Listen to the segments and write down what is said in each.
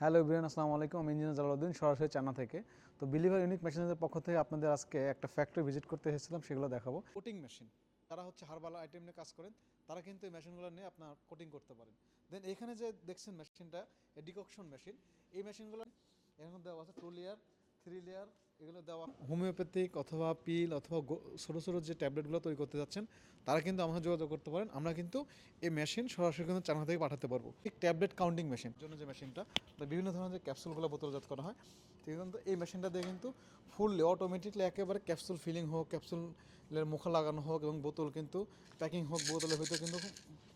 Hello everyone, আসসালামু আলাইকুম। আমি ইঞ্জিনিয়ার জালালউদ্দিন, সরাসরি চায়না থেকে। তো বিলিভার ইউনিক মেশিনের পক্ষ থেকে আপনাদের আজকে একটা ফ্যাক্টরি ভিজিট করতে এসেছিলাম, সেগুলো দেখাবো। কোটিং মেশিন, যারা হার্বাল আইটেম নিয়ে কাজ করেন, তারা কিন্তু এই মেশিনগুলো নিয়ে আপনার কোটিং করতে পারেন। দেন এখানে যে দেখছেন মেশিনটা, ডিককশন মেশিন, এই মেশিনগুলো এখন দেওয়া আছে 2 লেয়ার, 3 লেয়ার, এগুলো দেওয়া হোমিওপ্যাথিক অথবা পিল অথবা ছোটো ছোটো যে ট্যাবলেটগুলো তৈরি করতে যাচ্ছেন, তারা কিন্তু আমাদের যোগাযোগ করতে পারেন। আমরা কিন্তু এই মেশিন সরাসরি কিন্তু চায়না থেকে পাঠাতে পারবো। এই ট্যাবলেট কাউন্টিং মেশিন জন্য যে মেশিনটা, বিভিন্ন ধরনের যে ক্যাপসুলগুলো বোতলজাত করা হয়, ঠিক কিন্তু এই মেশিনটা দিয়ে কিন্তু ফুললি অটোমেটিকলি একেবারে ক্যাপসুল ফিলিং হোক, ক্যাপসুলের মুখে লাগানো হোক এবং বোতল কিন্তু প্যাকিং হোক, বোতলের ভিতরে কিন্তু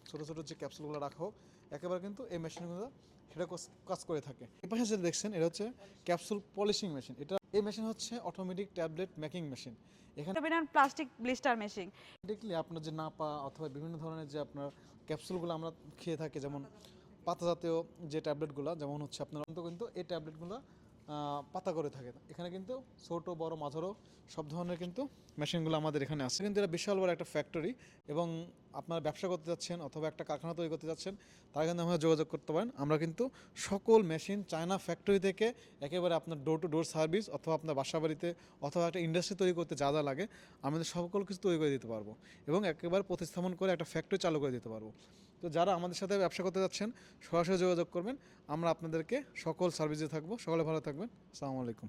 ছোটো ছোটো যে ক্যাপসুলগুলো রাখা হোক, একেবারে কিন্তু এই মেশিনগুলো সেটা কাজ করে থাকে। এই পাশে যেটা দেখছেন, এটা হচ্ছে ক্যাপসুল পলিশিং মেশিন। এই মেশিন হচ্ছে অটোমেটিক ট্যাবলেট মেকিং মেশিন। এখানে প্লাস্টিক ব্লিস্টার মেশিন, দেখলে আপনার যে নাপা অথবা বিভিন্ন ধরনের যে আপনার ক্যাপসুলগুলো আমরা খেয়ে থাকি, যেমন পাতা জাতীয় যে ট্যাবলেটগুলো, যেমন হচ্ছে আপনার কিন্তু এই ট্যাবলেটগুলো পাতা করে থাকে। এখানে কিন্তু ছোটো বড় মাঝারো সব ধরনের কিন্তু মেশিনগুলো আমাদের এখানে আছে। কিন্তু এটা বিশাল বড় একটা ফ্যাক্টরি, এবং আপনারা ব্যবসা করতে যাচ্ছেন অথবা একটা কারখানা তৈরি করতে যাচ্ছেন, তারা কিন্তু আমরা যোগাযোগ করতে পারেন। আমরা কিন্তু সকল মেশিন চায়না ফ্যাক্টরি থেকে একেবারে আপনার ডোর টু ডোর সার্ভিস, অথবা আপনার বাসা বাড়িতে অথবা একটা ইন্ডাস্ট্রি তৈরি করতে যা যা লাগে, আমাদের সকল কিছু তৈরি করে দিতে পারবো এবং একেবারে প্রতিস্থাপন করে একটা ফ্যাক্টরি চালু করে দিতে পারবো। তো যারা আমাদের সাথে ব্যবসা করতে যাচ্ছেন, সরাসরি যোগাযোগ করবেন। আমরা আপনাদেরকে সকল সার্ভিসে থাকবো। সকলে ভালো থাকবেন। আসসালামু আলাইকুম।